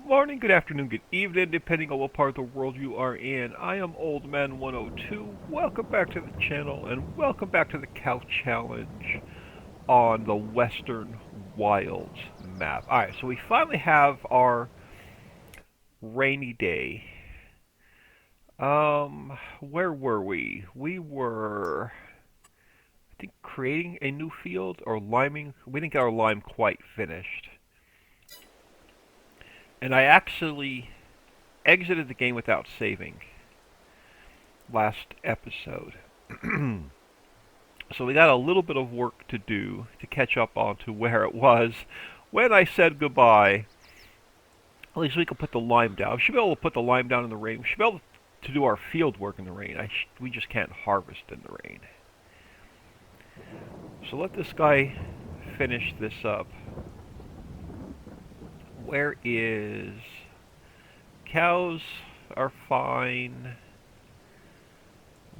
morning, good afternoon, good evening, depending on what part of the world you are in. I am Old Man 102. Welcome back to the channel and welcome back to the Cow Challenge on the Western Wilds map. Alright, so we finally have our rainy day. Where were we? We were, I think, creating a new field or liming. We didn't get our lime quite finished. And I actually exited the game without saving last episode. So we got a little bit of work to do to catch up on to where it was when I said goodbye. At least we can put the lime down. We should be able to put the lime down in the rain. We should be able to do our field work in the rain. We just can't harvest in the rain. So let this guy finish this up. Where is... Cows are fine.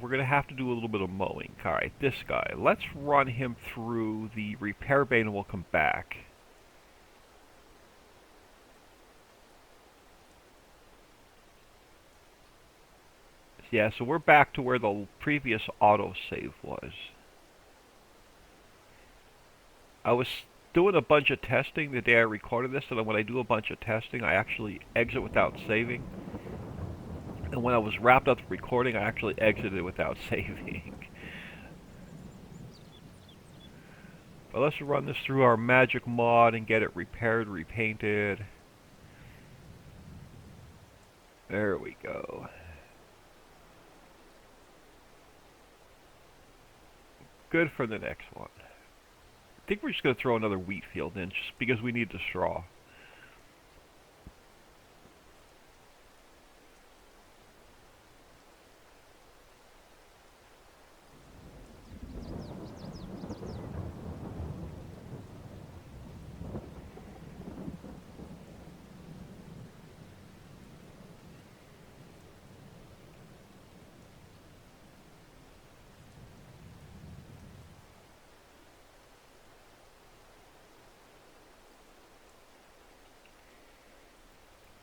We're going to have to do a little bit of mowing. Alright, this guy. Let's run him through the repair bay and we'll come back. Yeah, so we're back to where the previous autosave was. I was doing a bunch of testing the day I recorded this, and then when I do a bunch of testing, I actually exit without saving. And when I was wrapped up the recording, I actually exited without saving. But let's run this through our magic mod and get it repaired, repainted. There we go. Good for the next one. I think we're just going to throw another wheat field in just because we need the straw.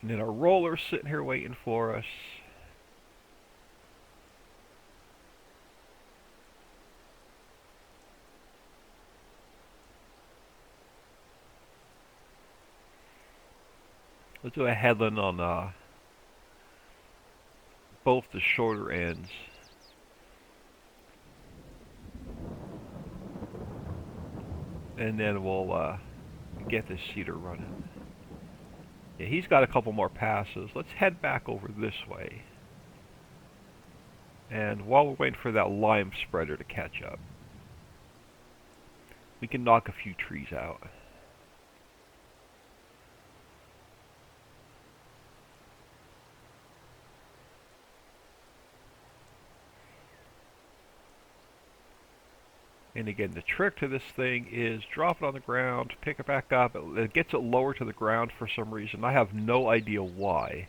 And then our roller's sitting here waiting for us. Let's do a headland on both the shorter ends. And then we'll get this seeder running. Yeah, he's got a couple more passes. Let's head back over this way. And while we're waiting for that lime spreader to catch up, we can knock a few trees out. And again, the trick to this thing is drop it on the ground, pick it back up. It gets it lower to the ground for some reason. I have no idea why.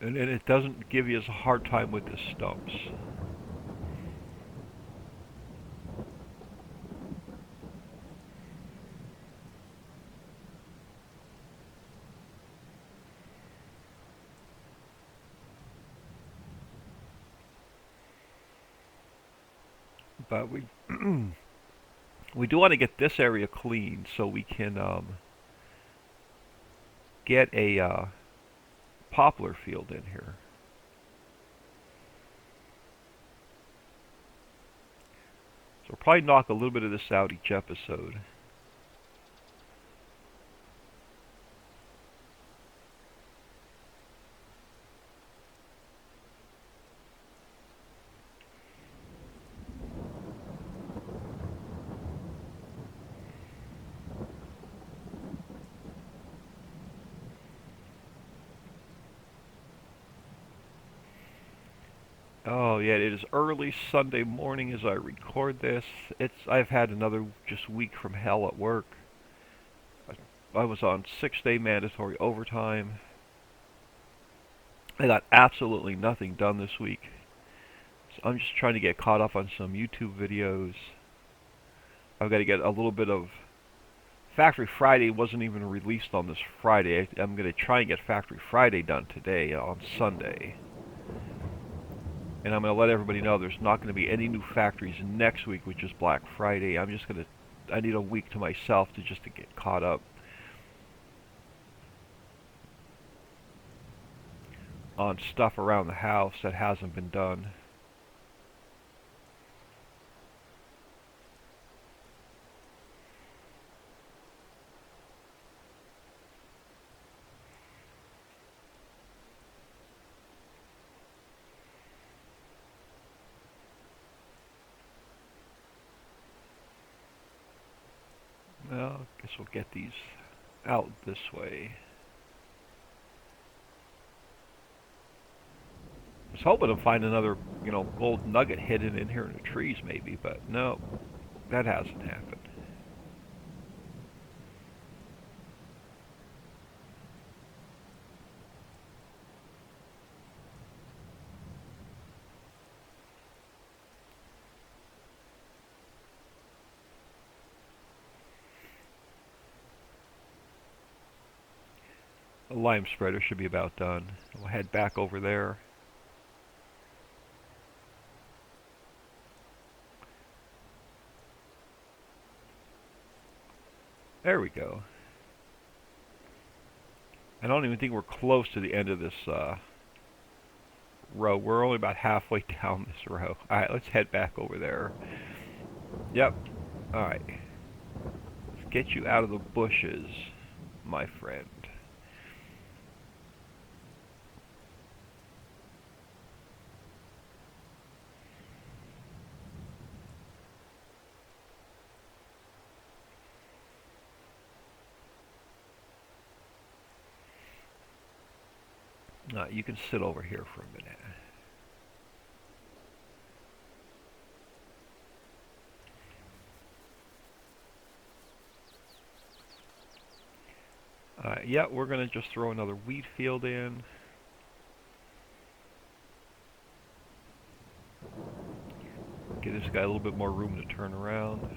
And it doesn't give you as a hard time with the stumps. But we we do want to get this area clean so we can get a poplar field in here. So we'll probably knock a little bit of this out each episode. Oh yeah, it is early Sunday morning as I record this. I've had another just week from hell at work. I was on 6-day mandatory overtime. I got absolutely nothing done this week. So I'm just trying to get caught up on some YouTube videos. I've got to get a little bit of Factory Friday wasn't even released on this Friday. I'm going to try and get Factory Friday done today on Sunday. And I'm going to let everybody know there's not going to be any new factories next week, which is Black Friday. I need a week to myself to get caught up on stuff around the house that hasn't been done. Well, I guess we'll get these out this way. I was hoping to find another, gold nugget hidden in here in the trees maybe, but no, that hasn't happened. The lime spreader should be about done. We'll head back over there. There we go. I don't even think we're close to the end of this row. We're only about halfway down this row. Alright, let's head back over there. Yep. Alright. Let's get you out of the bushes, my friend. You can sit over here for a minute. Yeah, we're going to just throw another wheat field in. Give this guy a little bit more room to turn around.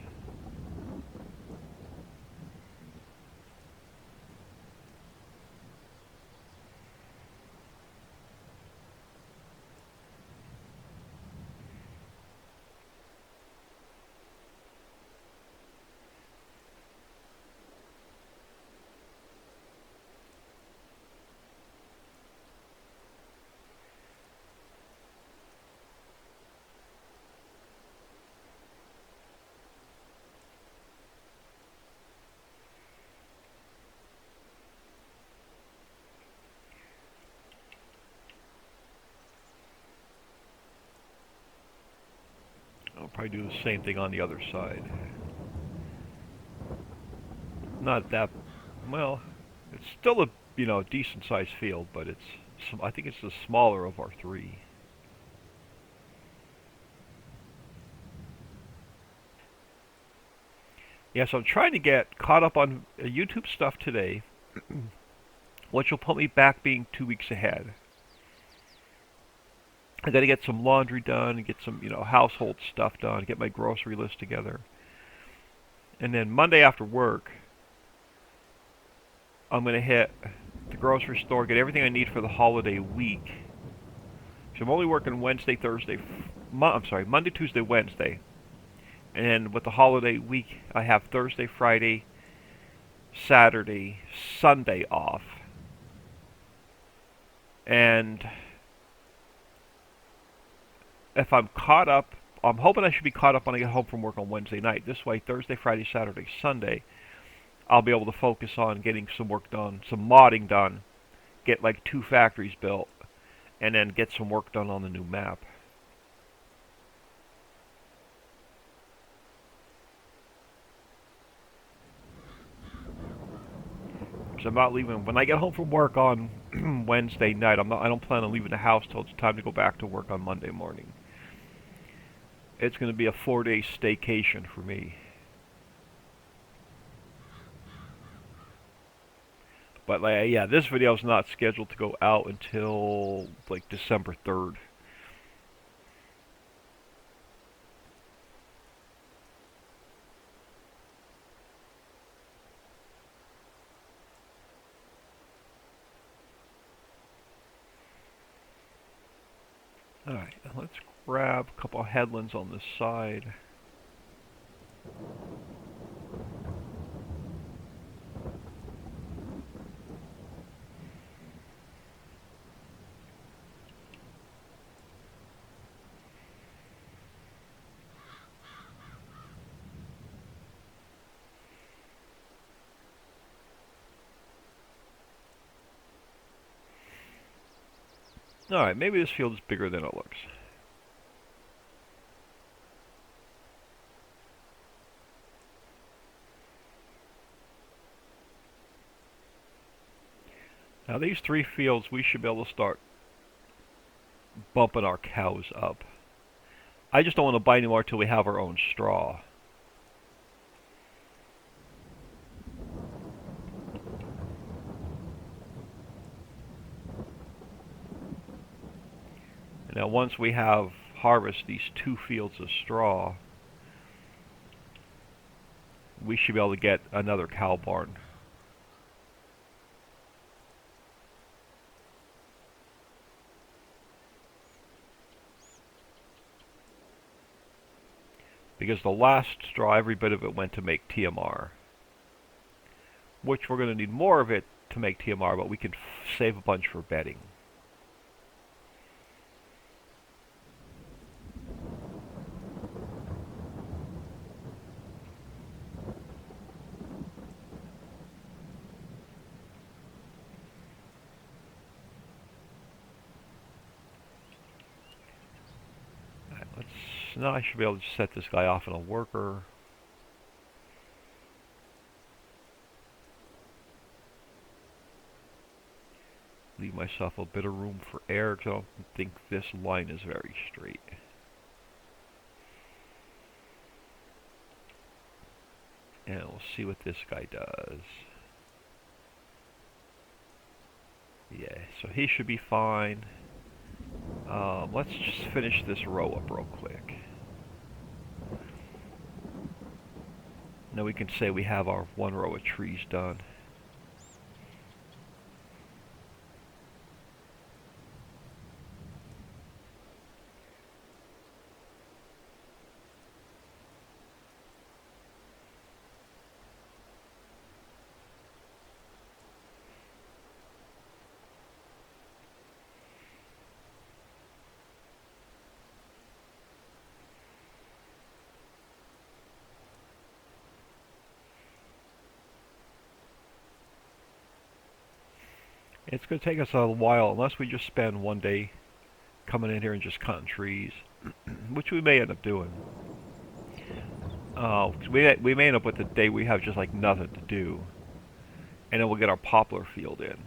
I'll probably do the same thing on the other side. Not that, well, it's still a decent sized field, but I think it's the smaller of our three. Yeah, so I'm trying to get caught up on YouTube stuff today, which will put me back being 2 weeks ahead. I got to get some laundry done and get some, household stuff done, get my grocery list together. And then Monday after work, I'm going to hit the grocery store, get everything I need for the holiday week. So I'm only working Wednesday, Thursday, Monday, Tuesday, Wednesday. And with the holiday week, I have Thursday, Friday, Saturday, Sunday off. And if I'm caught up, I'm hoping I should be caught up when I get home from work on Wednesday night. This way, Thursday, Friday, Saturday, Sunday, I'll be able to focus on getting some work done, some modding done, get like 2 factories built, and then get some work done on the new map. So I'm not leaving when I get home from work on Wednesday night. I don't plan on leaving the house till it's time to go back to work on Monday morning. It's going to be a 4-day staycation for me. But yeah, this video is not scheduled to go out until like December 3rd. Alright, let's grab a couple of headlands on this side. Alright, maybe this field is bigger than it looks. Now these 3 fields, we should be able to start bumping our cows up. I just don't want to buy anymore till we have our own straw. And now once we have harvested these 2 fields of straw, we should be able to get another cow barn. Because the last straw, every bit of it went to make TMR. Which we're going to need more of it to make TMR, but we can save a bunch for bedding. Now I should be able to set this guy off on a worker. Leave myself a bit of room for air because I don't think this line is very straight. And we'll see what this guy does. Yeah, so he should be fine. Let's just finish this row up real quick. Now we can say we have our 1 row of trees done. It's going to take us a while unless we just spend one day coming in here and just cutting trees, which we may end up doing. We may end up with the day we have just like nothing to do, and then we'll get our poplar field in.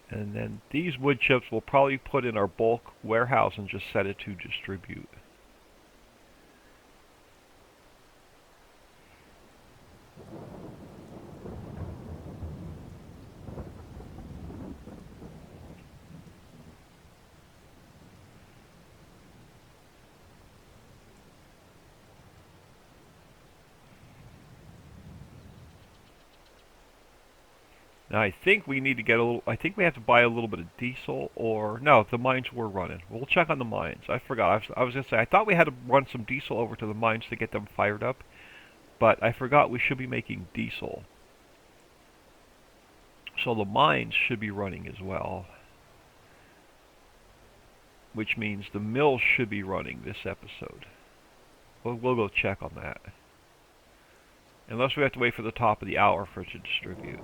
And then these wood chips we'll probably put in our bulk warehouse and just set it to distribute. Now I think we need to get a little, I think we have to buy a little bit of diesel, or, no, the mines were running. We'll check on the mines. I forgot. I was going to say, I thought we had to run some diesel over to the mines to get them fired up, but I forgot we should be making diesel. So the mines should be running as well, which means the mill should be running this episode. We'll go check on that. Unless we have to wait for the top of the hour for it to distribute.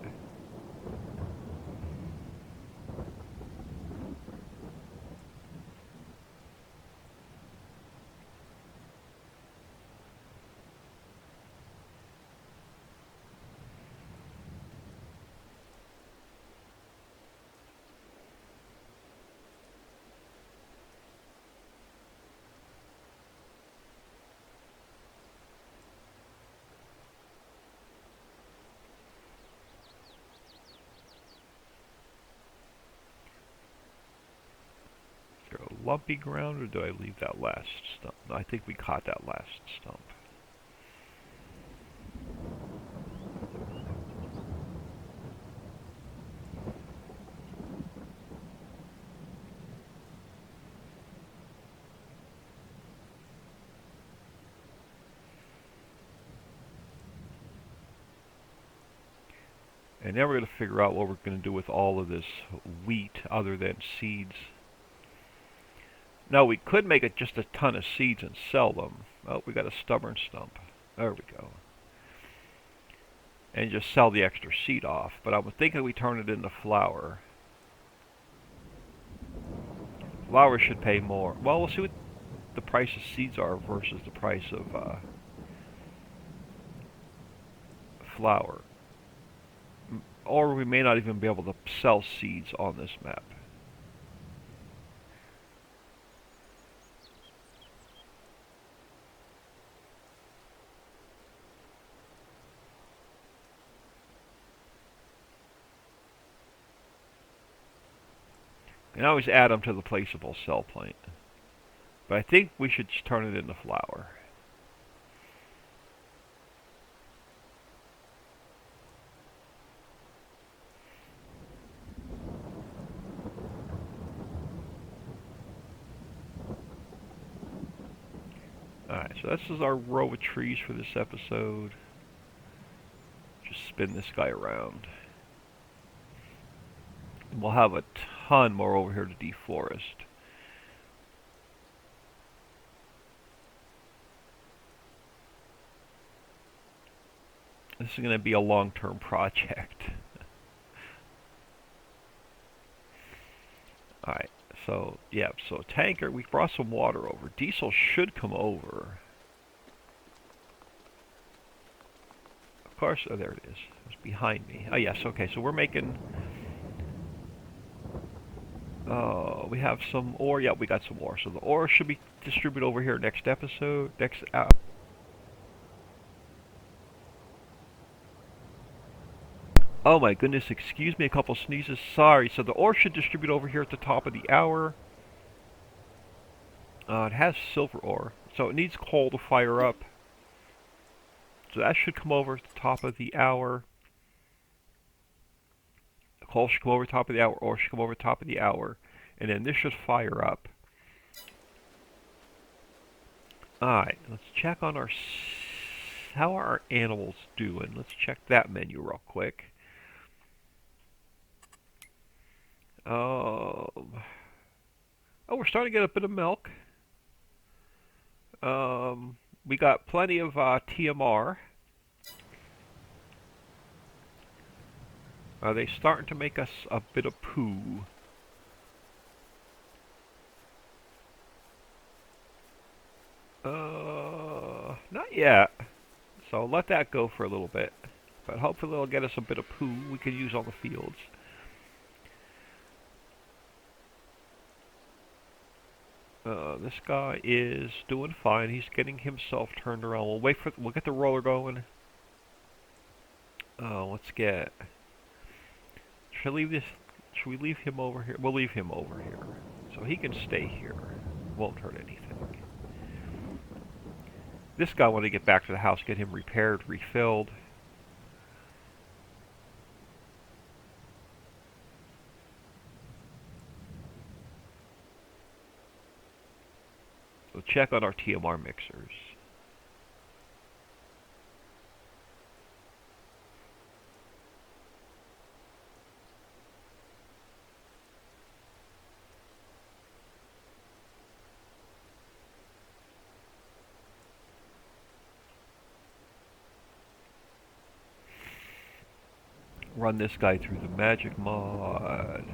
lumpy ground, or do I leave that last stump? No, I think we caught that last stump. And now we're going to figure out what we're going to do with all of this wheat other than seeds. Now we could make it just a ton of seeds and sell them. Oh, we got a stubborn stump. There we go. And just sell the extra seed off. But I'm thinking we turn it into flour. Flour should pay more. Well, we'll see what the price of seeds are versus the price of flour. Or we may not even be able to sell seeds on this map. You can always add them to the placeable cell plant. But I think we should turn it into flour. Alright, so this is our row of trees for this episode. Just spin this guy around. And we'll have a ton more over here to deforest. This is going to be a long-term project. Alright, so, yeah, so tanker, we brought some water over. Diesel should come over. Of course, oh, there it is. It's behind me. Oh, yes, okay, so we're making... we have some ore. Yeah, we got some ore. So the ore should be distributed over here next episode. Next Oh my goodness, excuse me, a couple sneezes. Sorry. So the ore should distribute over here at the top of the hour. It has silver ore, so it needs coal to fire up. So that should come over at the top of the hour. The coal should come over the top of the hour. Ore should come over the top of the hour. And then this should fire up. Alright, let's check on our... How are our animals doing? Let's check that menu real quick. Oh, we're starting to get a bit of milk. We got plenty of TMR. Are they starting to make us a bit of poo? Not yet. So let that go for a little bit. But hopefully it'll get us a bit of poo we can use on the fields. This guy is doing fine. He's getting himself turned around. We'll get the roller going. Let's get... Should we leave him over here? We'll leave him over here. So he can stay here. Won't hurt anything. This guy, when I get back to the house, get him repaired, refilled. So check on our TMR mixers. Run this guy through the magic mod.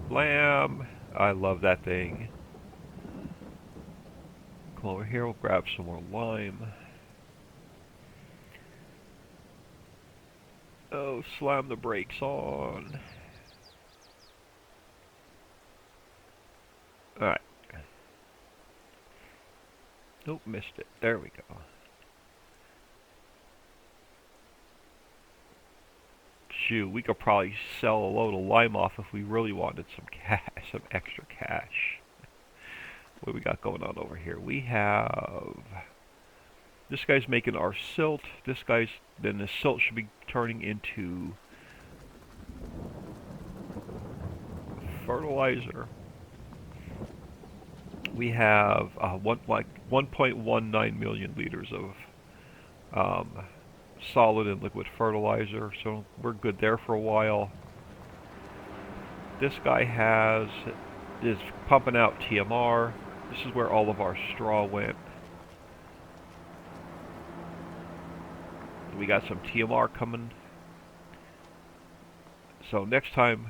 Blam! I love that thing. Come over here, we'll grab some more lime. Oh, slam the brakes on. Alright. Nope, missed it. There we go. Shoot, we could probably sell a load of lime off if we really wanted some cash, some extra cash. What do we got going on over here? We have... This guy's making our silt. Then the silt should be turning into fertilizer. We have 1.19 million liters of solid and liquid fertilizer, so we're good there for a while. This guy is pumping out TMR. This is where all of our straw went. We got some TMR coming. So next time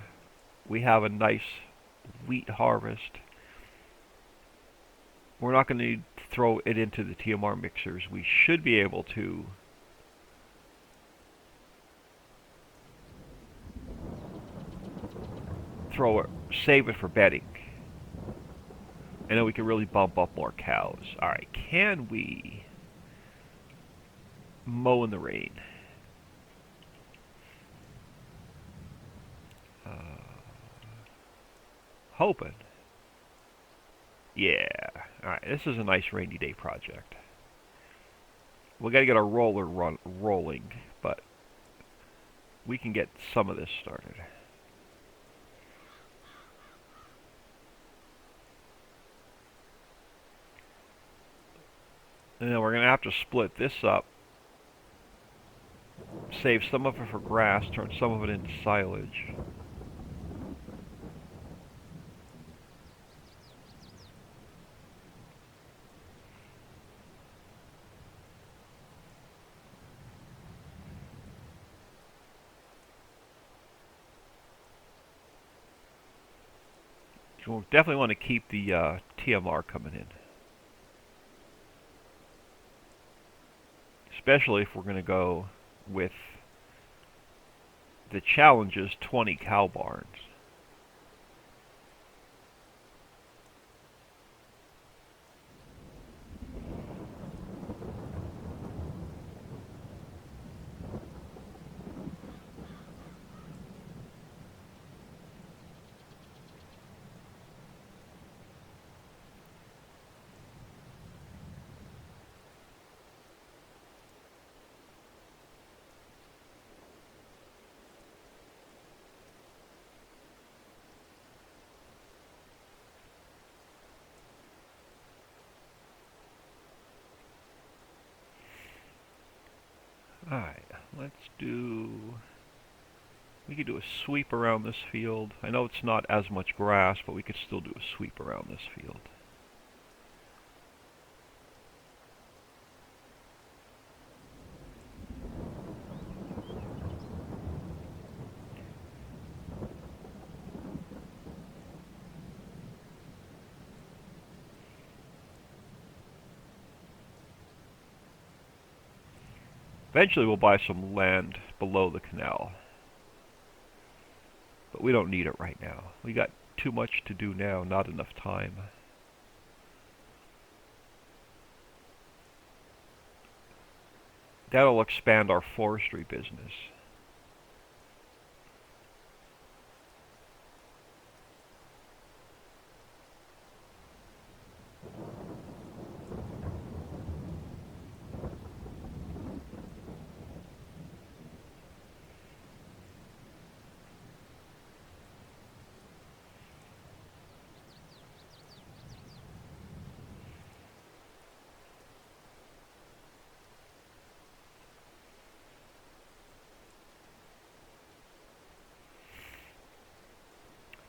we have a nice wheat harvest, we're not going to need to throw it into the TMR mixers. We should be able to save it for bedding. And then we can really bump up more cows. Alright, can we mow in the rain? Hoping. Yeah. Alright, this is a nice rainy day project. We gotta get our roller rolling, but we can get some of this started. And then we're gonna have to split this up. Save some of it for grass, turn some of it into silage. We'll definitely want to keep the TMR coming in. Especially if we're going to go with the challenges 20 cow barns. Alright, we could do a sweep around this field. I know it's not as much grass, but we could still do a sweep around this field. Eventually we'll buy some land below the canal. But we don't need it right now. We got too much to do now, not enough time. That'll expand our forestry business.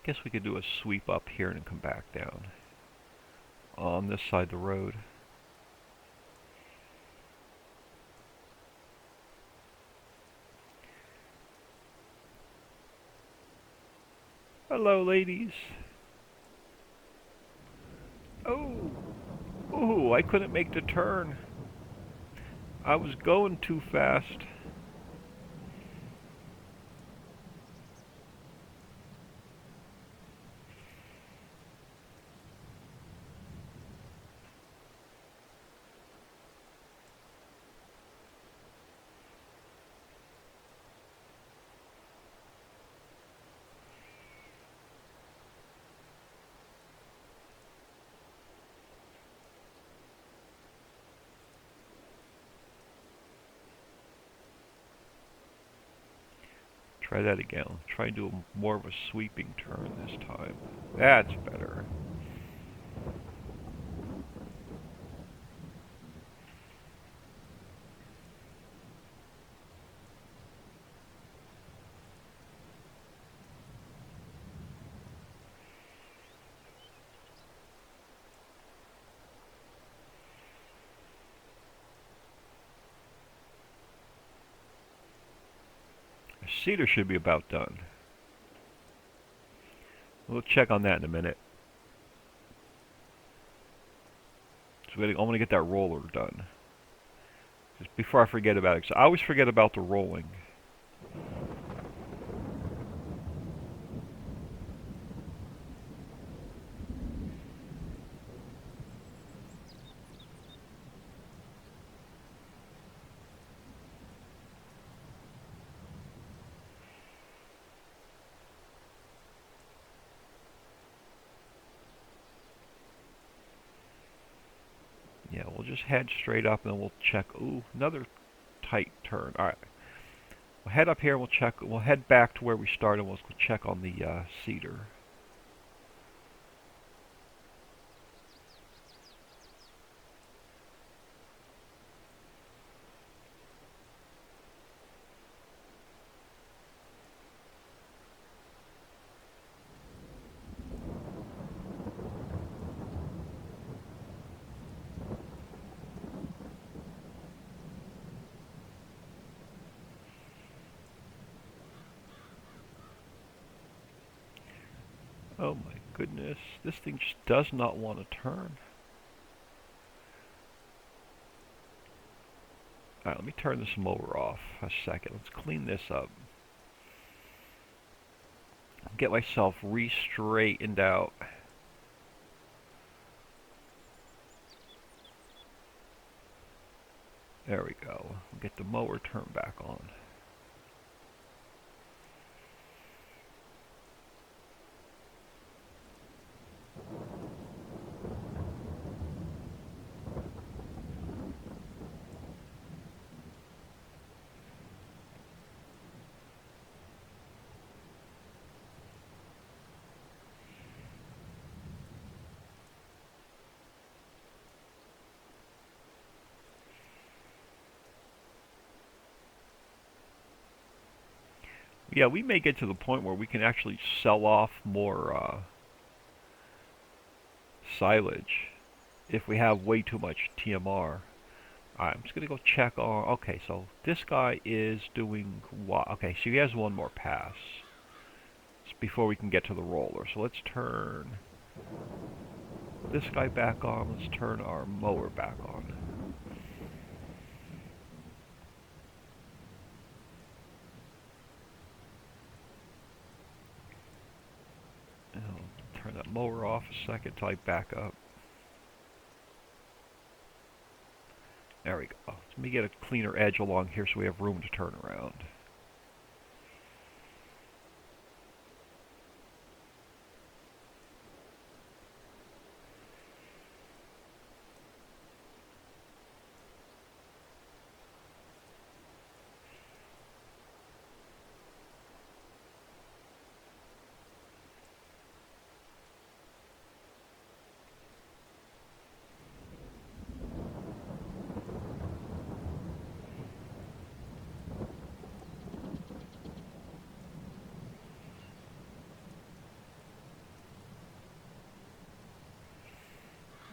Guess we could do a sweep up here and come back down on this side of the road. Hello, ladies. Oh, I couldn't make the turn. I was going too fast. Try that again. Try and do more of a sweeping turn this time. That's better. The cedar should be about done. We'll check on that in a minute. So I want to get that roller done. Just before I forget about it, because I always forget about the rolling. Yeah, we'll just head straight up and then we'll check. Ooh, another tight turn. Alright. We'll head up here and we'll check. We'll head back to where we started and we'll check on the cedar. Oh my goodness, this thing just does not want to turn. Alright, let me turn this mower off a second. Let's clean this up. Get myself re-straightened out. There we go. Get the mower turned back on. Yeah, we may get to the point where we can actually sell off more silage if we have way too much TMR. Alright, I'm just going to go check on... Okay, so this guy is doing what? Okay, so he has one more pass. It's before we can get to the roller. So let's turn this guy back on. Let's turn our mower back on. I'll turn that mower off a second till I back up. There we go. Let me get a cleaner edge along here so we have room to turn around.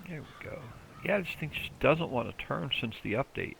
There we go. Yeah, this thing just doesn't want to turn since the update.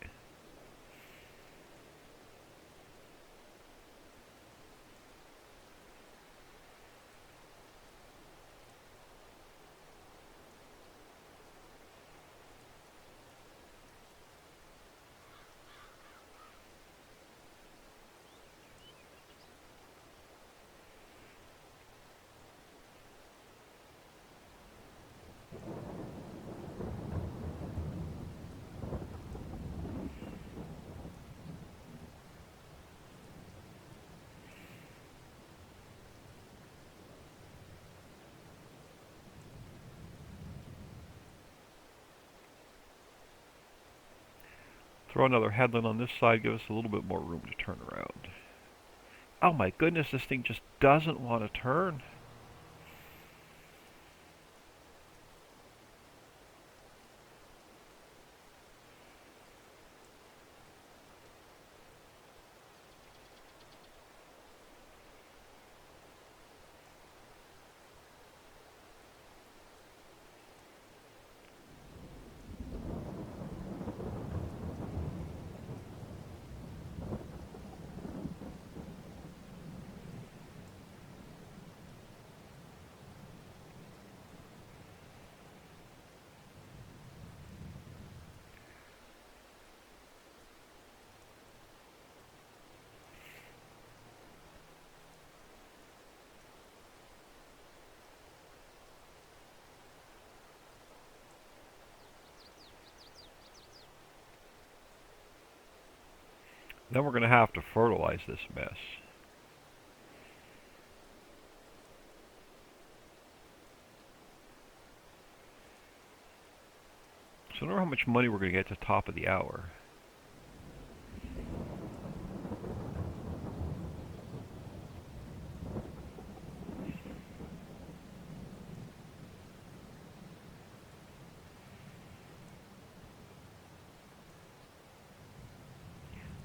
Throw another headland on this side, give us a little bit more room to turn around. Oh my goodness, this thing just doesn't want to turn. Then we're going to have to fertilize this mess. So I don't know how much money we're going to get at the top of the hour.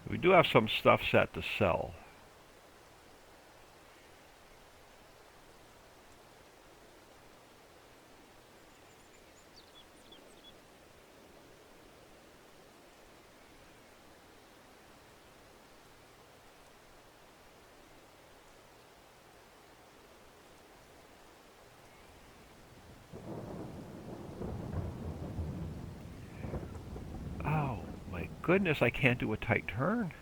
We do have some stuff set to sell. Oh my goodness, I can't do a tight turn.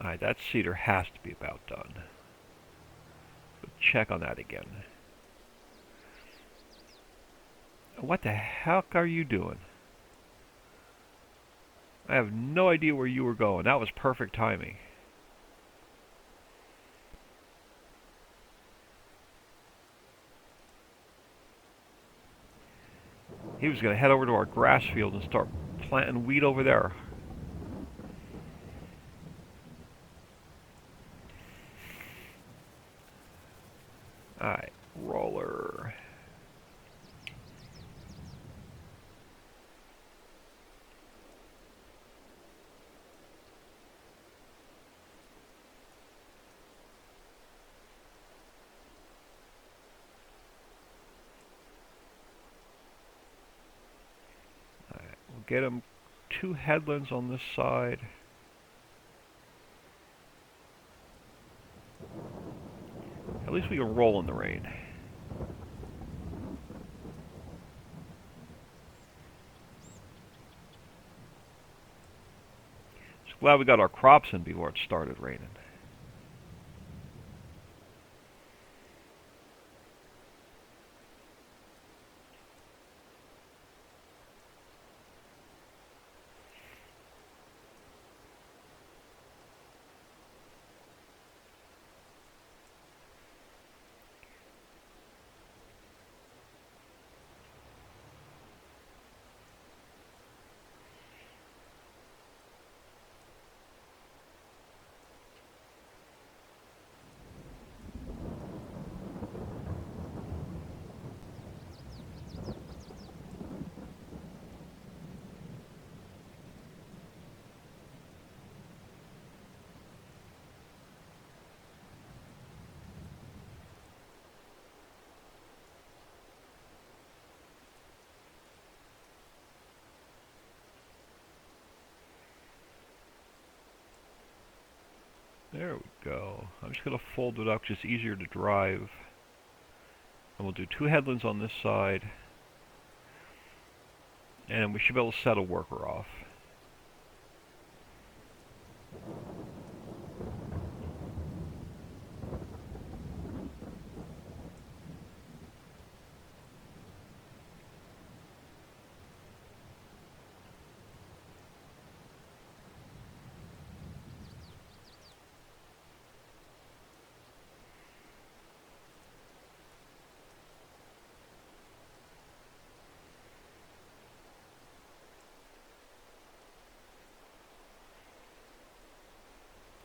Alright, that cedar has to be about done. But check on that again. What the heck are you doing? I have no idea where you were going. That was perfect timing. He was going to head over to our grass field and start planting wheat over there. Alright, roller. Alright, we'll get him 2 headlands on this side. At least we can roll in the rain. Just glad we got our crops in before it started raining. There we go. I'm just going to fold it up because it's easier to drive. And we'll do 2 headlands on this side. And we should be able to set a worker off.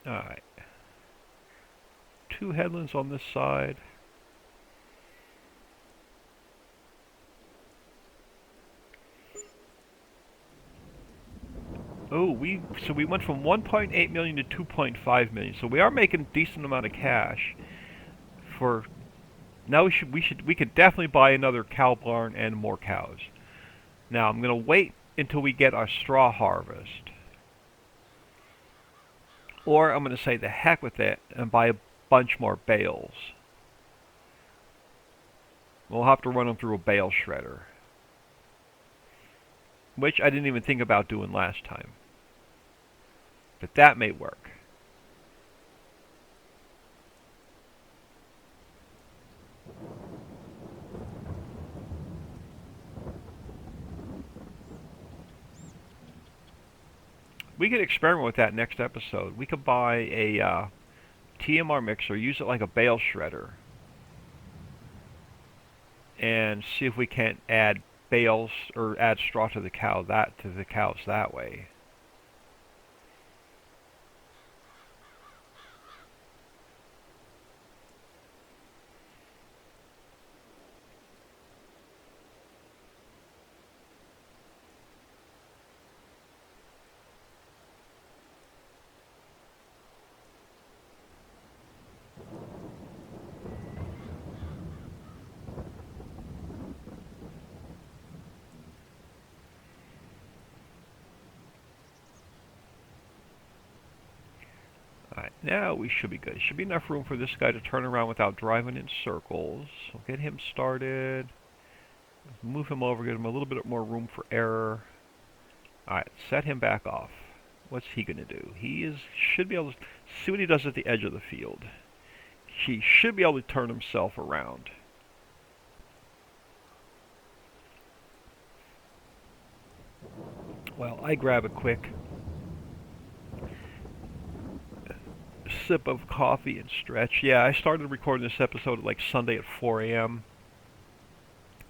Alright. 2 headlands on this side. Oh, so we went from 1.8 million to 2.5 million. So we are making a decent amount of cash. For now, we could definitely buy another cow barn and more cows. Now I'm gonna wait until we get our straw harvest, or I'm gonna say the heck with it and buy a bunch more bales. We'll have to run them through a bale shredder, which I didn't even think about doing last time. But that may work. We could experiment with that next episode. We could buy a TMR mixer, use it like a bale shredder, and see if we can't add bales or add straw to the cows that way. Alright, now we should be good. Should be enough room for this guy to turn around without driving in circles. We'll get him started. Move him over, give him a little bit more room for error. Alright, set him back off. What's he going to do? Should be able to see what he does at the edge of the field. He should be able to turn himself around. Well, I grab a quick sip of coffee and stretch. Yeah, I started recording this episode at like Sunday at 4 a.m.,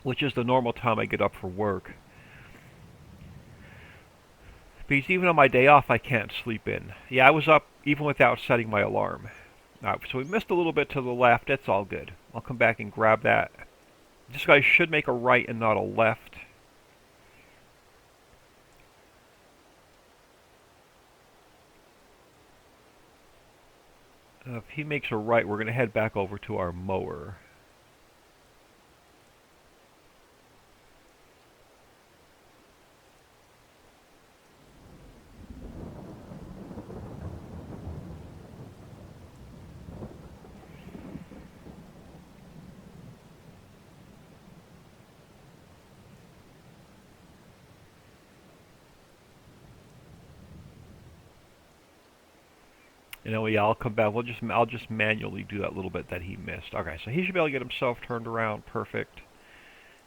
which is the normal time I get up for work. Because even on my day off, I can't sleep in. Yeah, I was up even without setting my alarm. Alright, so we missed a little bit to the left. That's all good. I'll come back and grab that. This guy should make a right and not a left. If he makes a right, we're going to head back over to our mower. And then I'll come back. I'll just manually do that little bit that he missed. Okay, so he should be able to get himself turned around. Perfect.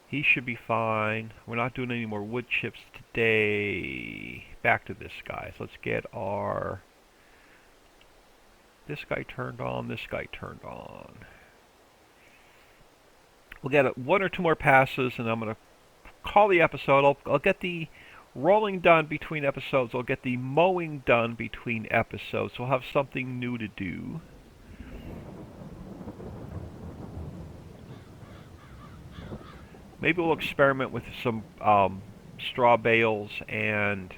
He should be fine. We're not doing any more wood chips today. Back to this guy. So let's get this guy turned on. This guy turned on. We'll get 1 or 2 more passes, and I'm gonna call the episode. I'll get the rolling done between episodes. I'll get the mowing done between episodes. We'll have something new to do. Maybe we'll experiment with some straw bales and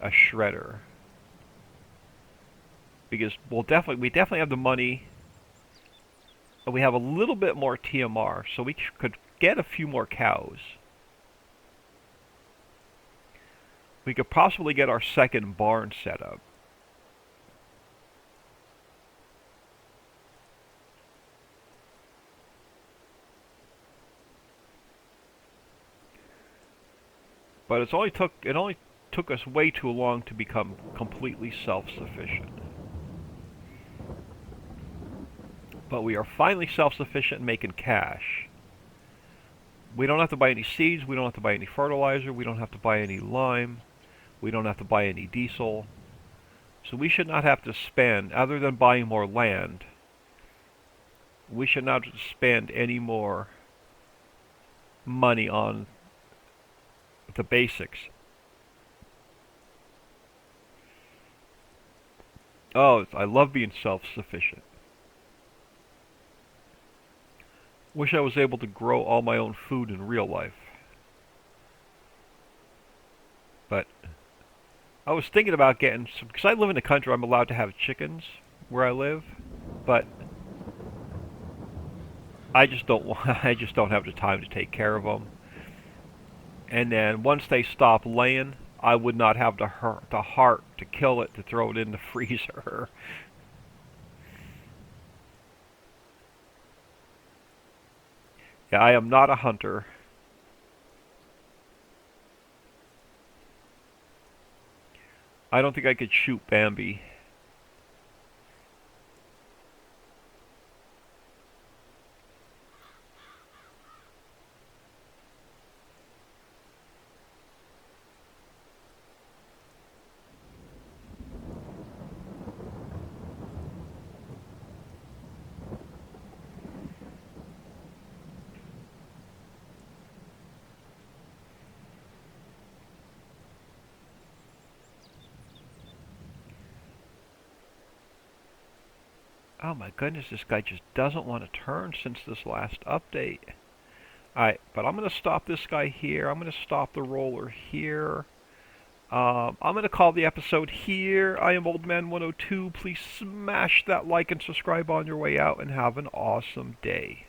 a shredder. Because we definitely have the money. And we have a little bit more TMR, so we could get a few more cows. We could possibly get our second barn set up. But it only took us way too long to become completely self-sufficient. But we are finally self-sufficient in making cash. We don't have to buy any seeds, we don't have to buy any fertilizer, we don't have to buy any lime, we don't have to buy any diesel. So we should not have to spend, other than buying more land, we should not spend any more money on the basics. Oh, I love being self-sufficient. Wish I was able to grow all my own food in real life. But I was thinking about getting some, because I live in the country, I'm allowed to have chickens where I live, but I just don't want, I just don't have the time to take care of them. And then once they stop laying, I would not have the heart to kill it, to throw it in the freezer. Yeah, I am not a hunter. I don't think I could shoot Bambi. Oh my goodness, this guy just doesn't want to turn since this last update. Alright, but I'm going to stop this guy here. I'm going to stop the roller here. I'm going to call the episode here. I am Old Man 102. Please smash that like and subscribe on your way out and have an awesome day.